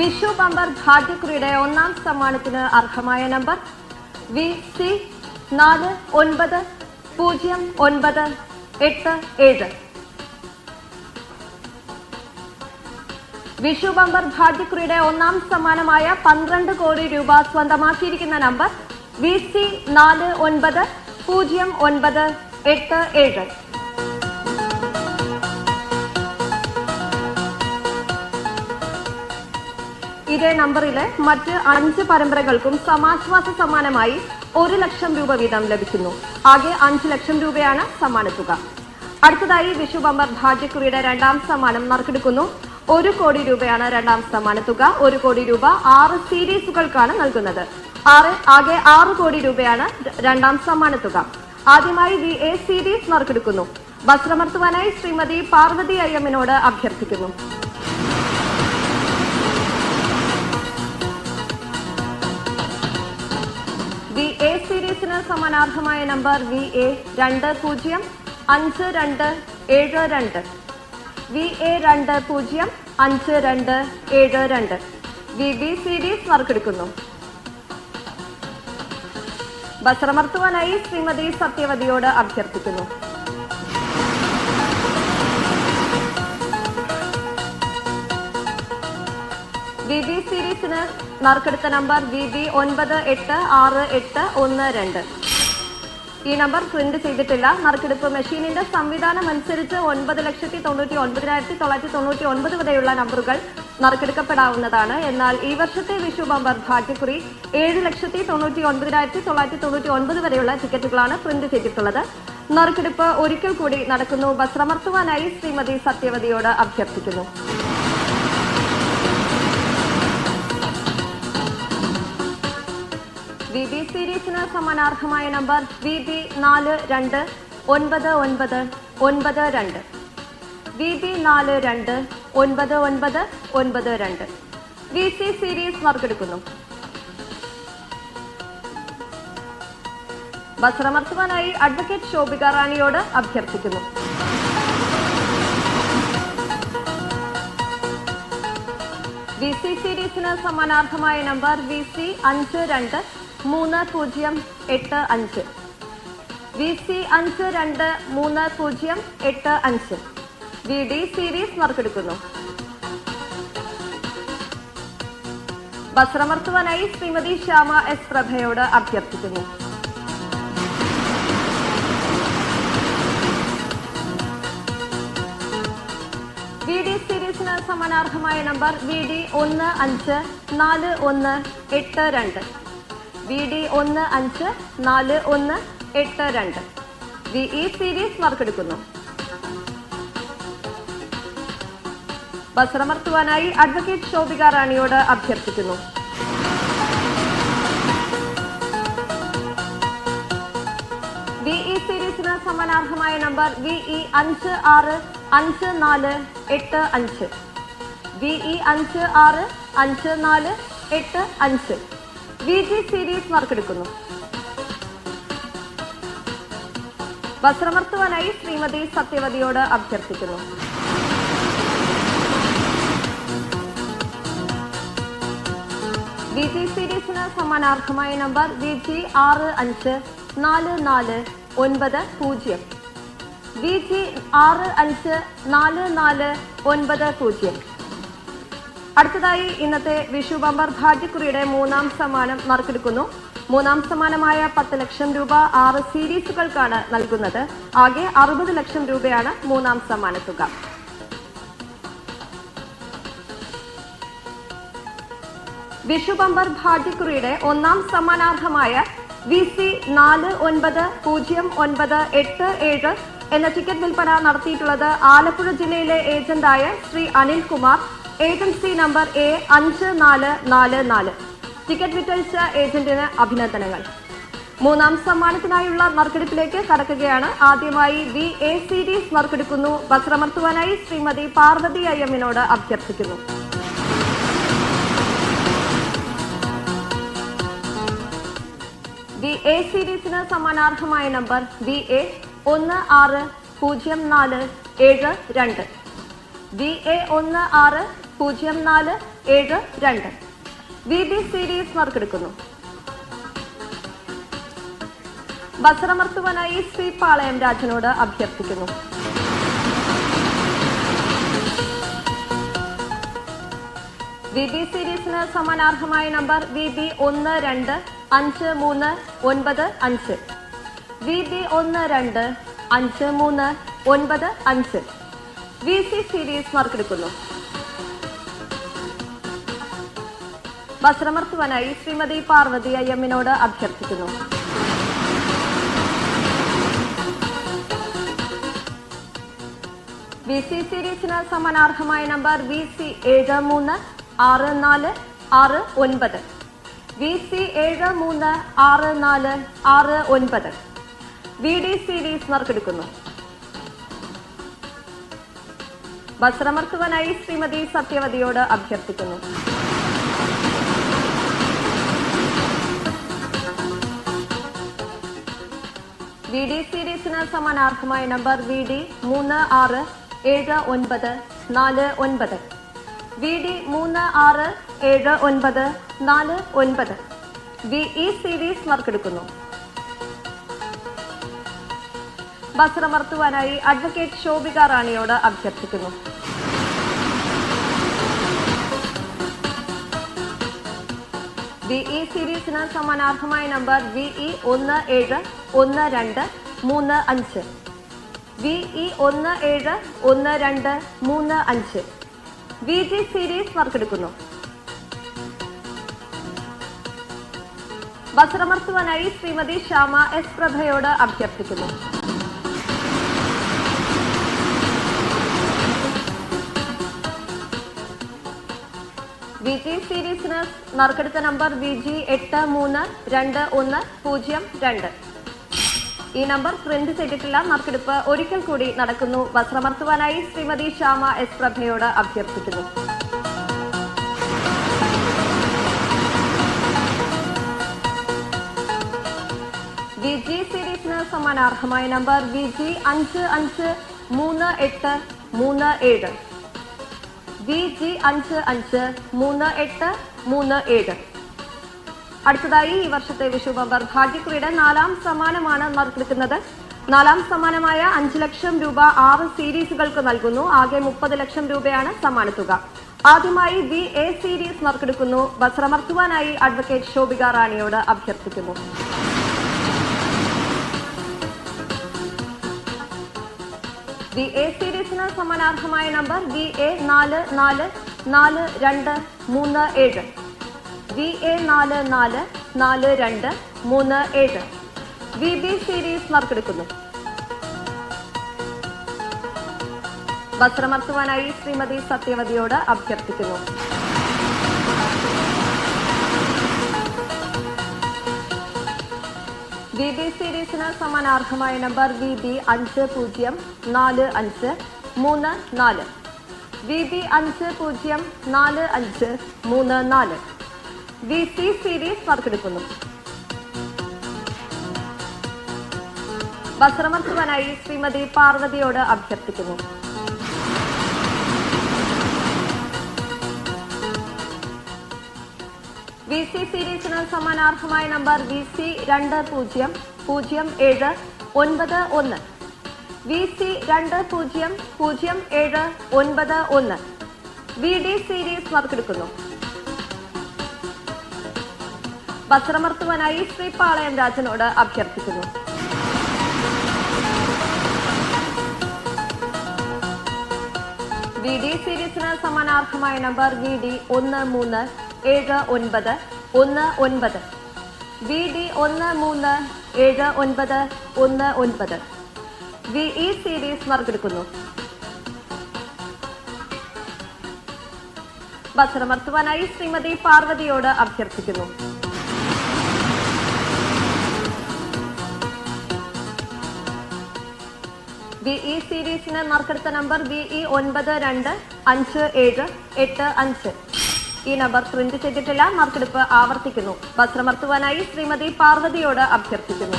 Vishu bumper ഭാഗ്യക്കുറിയുടെ ഒന്നാം സമ്മാനത്തിന് അർഹമായ number VC490987. Vishu bumper ഭാഗ്യക്കുറിയുടെ ഒന്നാം സമ്മാനമായ 12 കോടി രൂപ സ്വന്തമാക്കിയിരിക്കുന്ന നമ്പർ VC490987. ഇതേ നമ്പറിലെ മറ്റ് 5 പരമ്പരകൾക്കും സമാശ്വാസ സമ്മാനമായി 1 ലക്ഷം രൂപ വീതം ലഭിക്കുന്നു. ആകെ 5 ലക്ഷം രൂപയാണ് സമ്മാനത്തുക. അടുത്തതായി വിഷു ബമ്പർ ഭാഗ്യക്കുറിയുടെ രണ്ടാം സമ്മാനം നറുക്കെടുക്കുന്നു. 1 കോടി രൂപയാണ് രണ്ടാം സമ്മാനത്തുക. 1 കോടി രൂപ 6 സീരീസുകൾക്കാണ് നൽകുന്നത്. ആകെ 6 കോടി രൂപയാണ് രണ്ടാം സമ്മാനത്തുക. ആദ്യമായി VA സീരീസ് നറുക്കെടുക്കുന്നു. വസ്ത്രമർത്തുവാനായി ശ്രീമതി പാർവതി അയ്യമ്മനോട് അഭ്യർത്ഥിക്കുന്നു. VA സീരീസിന് സമാനാർഹമായ number VA205272. VA205272. VB series നറുക്കെടുക്കുന്നു. വസ്ത്രമർത്തുവാനായി ശ്രീമതി സത്യവതിയോട് അഭ്യർത്ഥിക്കുന്നു. VB സീരീസിന് നറുക്കെടുത്ത നമ്പർ VB986812. ഈ നമ്പർ പ്രിന്റ് ചെയ്തിട്ടില്ല. നറുക്കെടുപ്പ് മെഷീനിന്റെ സംവിധാനം അനുസരിച്ച് 9,99,999 വരെയുള്ള നമ്പറുകൾ നറുക്കെടുക്കപ്പെടാവുന്നതാണ്. എന്നാൽ ഈ വർഷത്തെ വിഷു ബമ്പർ ഭാഗ്യക്കുറി 7,99,999 വരെയുള്ള ടിക്കറ്റുകളാണ് പ്രിന്റ് ചെയ്തിട്ടുള്ളത്. നറുക്കെടുപ്പ് ഒരിക്കൽ കൂടി നടക്കുന്നു. വസ്ത്രമർത്തുവാനായി ശ്രീമതി സത്യവതിയോട് അഭ്യർത്ഥിക്കുന്നു. VB സീരീസിന് സമാനാർഹമായ number VB429992. VB429992. VC series നറുക്കെടുക്കുന്നു. വസ്ത്രമർത്തുവാനായി അഡ്വക്കേറ്റ് ശോഭിക റാണിയോട് അഭ്യർത്ഥിക്കുന്നു. VC സീരീസിന് സമാനാർഹമായ number VC523085. VC523085. VD series നറുക്കെടുക്കുന്നു. വസ്ത്രമർത്തുവാനായി ശ്രീമതി ശ്യാമ S പ്രഭയോട് അഭ്യർത്ഥിക്കുന്നു. VD സീരീസിന് സമാനാർഹമായ number VD154182. VD154182. VE series നറുക്കെടുക്കുന്നു. വസ്ത്രമർത്തുവാനായി അഡ്വക്കേറ്റ് ശോഭിക റാണിയോട് അഭ്യർത്ഥിക്കുന്നു. VE സീരീസിന് സമാനാർഹമായ number VE565485. VE565485. VG series നറുക്കെടുക്കുന്നു. വസ്ത്രമർത്തുവാനായി ശ്രീമതി സത്യവതിയോട് അഭ്യർത്ഥിക്കുന്നു. VG സീരീസിന് സമാനാർഹമായ നമ്പർ VG654490. VG654490. അടുത്തതായി ഇന്നത്തെ വിഷു ബമ്പർ ഭാഗ്യക്കുറിയുടെ മൂന്നാം സമ്മാനം നറുക്കെടുക്കുന്നു. മൂന്നാം സമ്മാനമായ 10 ലക്ഷം രൂപ 6 സീരീസുകൾക്കാണ് നൽകുന്നത്. ആകെ 60 ലക്ഷം രൂപയാണ് മൂന്നാം സമ്മാനത്തുക. വിഷു ബമ്പർ ഭാഗ്യക്കുറിയുടെ ഒന്നാം സമ്മാനാർഹമായ VC490987 എന്ന ടിക്കറ്റ് വിൽപ്പന നടത്തിയിട്ടുള്ളത് ആലപ്പുഴ ജില്ലയിലെ ഏജന്റായ Shri Anilkumar, agency number A5444. Ticket വിറ്റഴിച്ച ഏജന്റിന് അഭിനന്ദനങ്ങൾ. മൂന്നാം സമ്മാനത്തിനായുള്ള നറുക്കെടുപ്പിലേക്ക് കടക്കുകയാണ്. ആദ്യമായി VA സീരീസ് നറുക്കെടുക്കുന്നു. വസ്ത്രമർത്തുവാനായി ശ്രീമതി പാർവതി അയ്യമ്മനോട് അഭ്യർത്ഥിക്കുന്നു. VA സീരീസിന് സമ്മാനാർഹമായ number VA160472. VA160472. 0472. VB series നറുക്കെടുക്കുന്നു. ബസറമർത്തുവാനായി ശ്രീ പാളയം രാജനോട് അഭ്യർത്ഥിക്കുന്നു. VB സീരീസിന് സമാനാർഹമായ number VB 125395. VB 125395. VC series നറുക്കെടുക്കുന്നു. ബസറമർത്തുവാനായി ശ്രീമതി പാർവതി അയ്യമ്മിനോട് അഭ്യർത്ഥിക്കുന്നു. VC സീരീസിന് സമാനാർഹമായ number VC 736469. VC 736469. VD series നറുക്കെടുക്കുന്നു. ബസറമർത്തുവാനായി ശ്രീമതി സത്യവതിയോട് അഭ്യർത്ഥിക്കുന്നു. VD സീരീസിന് സമാനാർഹമായ number VD 367949. VD 367949. VE series നറുക്കെടുക്കുന്നു. ബസറമർത്തുവാനായി അഡ്വക്കേറ്റ് ശോഭിക റാണിയോട് അഭ്യർത്ഥിക്കുന്നു. VE സീരീസിന് സമാനാർഹമായ number VE 171235. VE 171235. VG series നറുക്കെടുക്കുന്നു. ബസറമർത്തുവാനായി ശ്രീമതി ശ്യാമ S പ്രഭയോട് അഭ്യർത്ഥിക്കുന്നു. VG സീരീസിന് നറുക്കെടുത്ത നമ്പർ VG 832102. ഈ നമ്പർ പ്രിന്റ് ചെയ്തിട്ടില്ല. നറുക്കെടുപ്പ് ഒരിക്കൽ കൂടി നടക്കുന്നു. ബസറമർത്തുവാനായി ശ്രീമതി ശ്യാമ S പ്രഭയോട് അഭ്യർത്ഥിക്കുന്നു. VG സീരീസിന് സമാനാർഹമായ നമ്പർ VG 553837. VG 553837. അടുത്തതായി ഈ വർഷത്തെ വിഷു ബമ്പർ ഭാഗ്യക്കുറിയുടെ 4ാം സമ്മാനമാണ് നറുക്കെടുക്കുന്നത്. 4ാം സമ്മാനമായ 5 ലക്ഷം രൂപ 6 സീരീസുകൾക്ക് നൽകുന്നു. ആകെ 30 ലക്ഷം രൂപയാണ് സമ്മാനത്തുക. ആദ്യമായി VA സീരീസ് നറുക്കെടുക്കുന്നു. ബസറമർത്തുവാനായി അഡ്വക്കേറ്റ് ശോഭിക റാണിയോട് അഭ്യർത്ഥിക്കുന്നു. VA സീരീസിന് സമാനാർഹമായ number VA 444237. VA 444237. VB series നറുക്കെടുക്കുന്നു. ബസറമർത്തുവാനായി ശ്രീമതി സത്യവതിയോട് അഭ്യർത്ഥിക്കുന്നു. VB സീരീസിന് സമാനാർഹമായ number VB 504534. VB 504534. VC series നറുക്കെടുക്കുന്നു. ബസറമർത്തുവാനായി ശ്രീമതി പാർവതിയോട് അഭ്യർത്ഥിക്കുന്നു. VC സീരീസിന് സമാനാർഹമായ number VC 200791. VC 200791. VD series നറുക്കെടുക്കുന്നു. ബസറമർത്തുവാനായി ശ്രീ പാളയം രാജനോട് അഭ്യർത്ഥിക്കുന്നു. VD സീരീസിന് സമാനാർഹമായ number VD 137919. VD 137919. VE series നറുക്കെടുക്കുന്നു. ബസറമർത്തുവാനായി ശ്രീമതി പാർവതിയോട് അഭ്യർത്ഥിക്കുന്നു. VE സീരീസിന് നറുക്കെടുത്ത നമ്പർ VE 925785. ഈ നമ്പർ പ്രിന്റ് ചെയ്തിട്ടില്ല. നറുക്കെടുപ്പ് ആവർത്തിക്കുന്നു. ബസറമർത്തുവാനായി ശ്രീമതി പാർവതിയോട് അഭ്യർത്ഥിക്കുന്നു.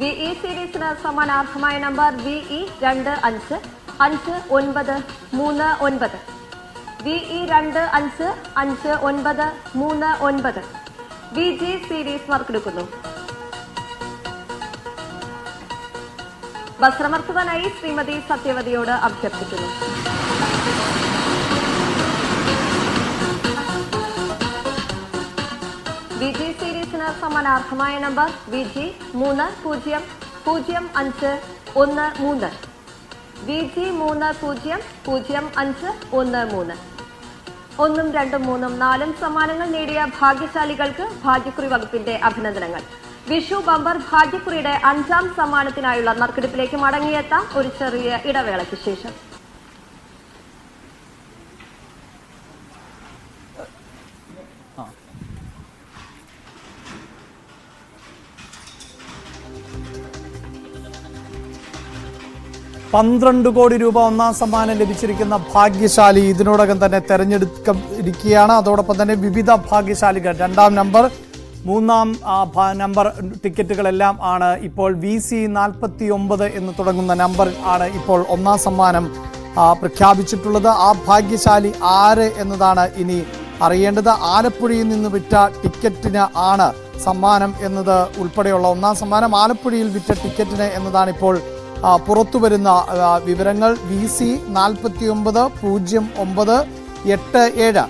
VE സീരീസിന് സമ്മാനാർഹമായ number VE 255939. VE 255939. VG series നറുക്കെടുക്കുന്നു. വസ്ത്രമർത്തുവാനായി ശ്രീമതി സത്യവതിയോട് അഭ്യർത്ഥിക്കുന്നു. VG സീരീസിന് സമ്മാനാർഹമായ നമ്പർ VG 300513. VG 300513. 1, 2, 3, 4 സമ്മാനങ്ങൾ നേടിയ ഭാഗ്യശാലികൾക്ക് ഭാഗ്യക്കുറി വകുപ്പിന്റെ അഭിനന്ദനങ്ങൾ. വിഷു ബമ്പർ ഭാഗ്യക്കുറിയുടെ 5ാം സമ്മാനത്തിനായുള്ള നറുക്കെടുപ്പിലേക്ക് മടങ്ങിയെത്താം ഒരു ചെറിയ ഇടവേളയ്ക്ക് ശേഷം. ₹12 കോടി ഒന്നാം സമ്മാനം ലഭിച്ചിരിക്കുന്ന ഭാഗ്യശാലി ഇതിനോടകം തന്നെ തെരഞ്ഞെടുക്കയിരിക്കുകയാണ്. അതോടൊപ്പം തന്നെ വിവിധ ഭാഗ്യശാലികൾ 2ാം നമ്പർ 3ാം നമ്പർ ടിക്കറ്റുകളെല്ലാം ആണ് ഇപ്പോൾ VC 49 എന്ന് തുടങ്ങുന്ന നമ്പർ ആണ് ഇപ്പോൾ 1ാം സമ്മാനം പ്രഖ്യാപിച്ചിട്ടുള്ളത്. ആ ഭാഗ്യശാലി ആര് എന്നതാണ് ഇനി അറിയേണ്ടത്. ആലപ്പുഴയിൽ നിന്ന് വിറ്റ ടിക്കറ്റിന് ആണ് സമ്മാനം എന്നത് ഉൾപ്പെടെയുള്ള 1ാം സമ്മാനം. ആലപ്പുഴയിൽ വിറ്റ ടിക്കറ്റിന് എന്നതാണ് ഇപ്പോൾ പുറത്തുവരുന്ന വിവരങ്ങൾ. VC 490987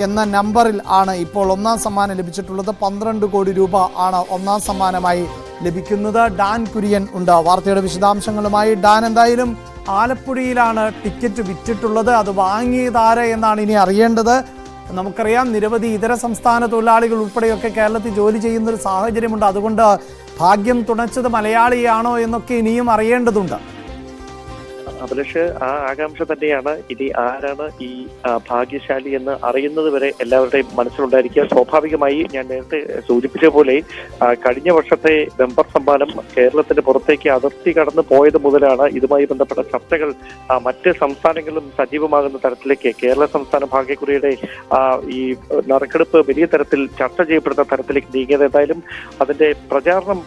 എന്ന നമ്പറിൽ ആണ് ഇപ്പോൾ 1ാം സമ്മാനം ലഭിച്ചിട്ടുള്ളത്. ₹12 കോടി ആണ് 1ാം സമ്മാനമായി ലഭിക്കുന്നത്. ഡാൻ കുര്യൻ ഉണ്ട് വാർത്തയുടെ വിശദാംശങ്ങളുമായി. ഡാൻ, എന്തായാലും ആലപ്പുഴയിലാണ് ടിക്കറ്റ് വിറ്റിട്ടുള്ളത്. അത് വാങ്ങിയതാര് എന്നാണ് ഇനി അറിയേണ്ടത്. നമുക്കറിയാം, നിരവധി ഇതര സംസ്ഥാന തൊഴിലാളികൾ ഉൾപ്പെടെയൊക്കെ കേരളത്തിൽ ജോലി ചെയ്യുന്നൊരു സാഹചര്യമുണ്ട്. അതുകൊണ്ട് ഭാഗ്യം തുണച്ചത് മലയാളിയാണോ എന്നൊക്കെ ഇനിയും അറിയേണ്ടതുണ്ട്. അഭിലാഷ്, ആ ആകാംക്ഷ തന്നെയാണ്. ഇനി ആരാണ് ഈ ഭാഗ്യശാലി എന്ന് അറിയുന്നത് വരെ എല്ലാവരുടെയും മനസ്സിലുണ്ടായിരിക്കുക. സ്വാഭാവികമായി ഞാൻ നേരത്തെ സൂചിപ്പിച്ച പോലെ കഴിഞ്ഞ വർഷത്തെ ബമ്പർ സമ്മാനം കേരളത്തിന് പുറത്തേക്ക് അതിർത്തി കടന്നു പോയത് മുതലാണ് ഇതുമായി ബന്ധപ്പെട്ട ചർച്ചകൾ മറ്റ് സംസ്ഥാനങ്ങളിലും സജീവമാകുന്ന തരത്തിലേക്ക് കേരള സംസ്ഥാന ഭാഗ്യക്കുറിയുടെ ഈ നറുക്കെടുപ്പ് വലിയ തരത്തിൽ ചർച്ച ചെയ്യപ്പെടുന്ന തരത്തിലേക്ക് നീങ്ങിയത്. എന്തായാലും അതിന്റെ പ്രചാരണം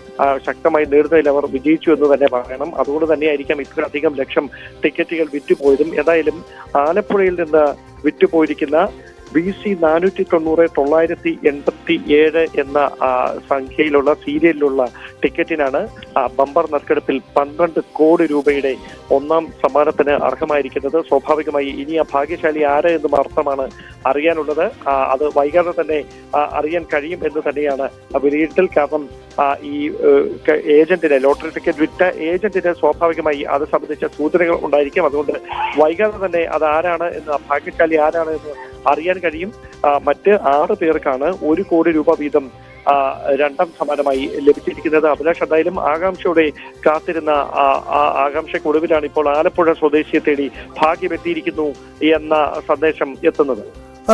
ശക്തമായി നേടുന്നതിൽ അവർ വിജയിച്ചു എന്ന് തന്നെ പറയണം. അതുകൊണ്ട് തന്നെയായിരിക്കാം ഇത്രയധികം ലക്ഷം ടിക്കറ്റുകൾ വിറ്റുപോയതും. ഏതായാലും ആലപ്പുഴയിൽ നിന്ന് വിറ്റുപോയിരിക്കുന്ന VC 490,987 എന്ന സംഖ്യയിലുള്ള സീരിയലിലുള്ള ടിക്കറ്റിനാണ് ബമ്പർ നറുക്കെടുപ്പിൽ ₹12 കോടി 1ാം സമ്മാനത്തിന് അർഹമായിരിക്കുന്നത്. സ്വാഭാവികമായി ഇനി ആ ഭാഗ്യശാലി ആര് എന്ന് മാത്രമാണ് അറിയാനുള്ളത്. അത് വൈകാതെ തന്നെ അറിയാൻ കഴിയും എന്ന് തന്നെയാണ് വിലയിരുത്തൽ. കാരണം ഈ ഏജന്റിന്, ലോട്ടറി ടിക്കറ്റ് വിറ്റ ഏജന്റിന് സ്വാഭാവികമായി അത് സംബന്ധിച്ച സൂചനകൾ ഉണ്ടായിരിക്കും. അതുകൊണ്ട് വൈകാതെ തന്നെ അത് ആരാണ് എന്ന്, ഭാഗ്യശാലി ആരാണ് എന്ന് അറിയാൻ കഴിയും. മറ്റ് 6 പേർക്കാണ് ₹1 കോടി വീതം 2ാം സമ്മാനമായി ലഭിച്ചിരിക്കുന്നത്. അഭിലാഷ്, എന്തായാലും ആകാംക്ഷയോടെ കാത്തിരുന്ന ആകാംക്ഷയ്ക്കൊടുവിലാണ് ഇപ്പോൾ ആലപ്പുഴ സ്വദേശിയെ തേടി ഭാഗ്യം എത്തിയിരിക്കുന്നു എന്ന സന്ദേശം എത്തുന്നത്.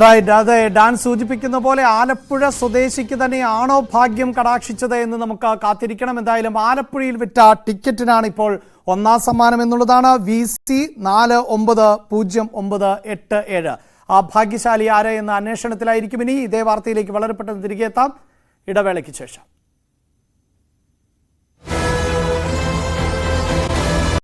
റൈറ്റ്, അതെ, ഡാൻ സൂചിപ്പിക്കുന്ന പോലെ ആലപ്പുഴ സ്വദേശിക്ക് തന്നെയാണോ ഭാഗ്യം കടാക്ഷിച്ചത് എന്ന് നമുക്ക് കാത്തിരിക്കണം. എന്തായാലും ആലപ്പുഴയിൽ വിറ്റ ടിക്കറ്റിനാണ് ഇപ്പോൾ 1ാം സമ്മാനം എന്നുള്ളതാണ്. VC 490987. ആ ഭാഗ്യശാലി ആര് എന്ന അന്വേഷണത്തിലായിരിക്കും ഇനി. ഇതേ വാർത്തയിലേക്ക് വളരെ പെട്ടെന്ന് തിരികെ എത്താം ഇടവേളയ്ക്ക് ശേഷം.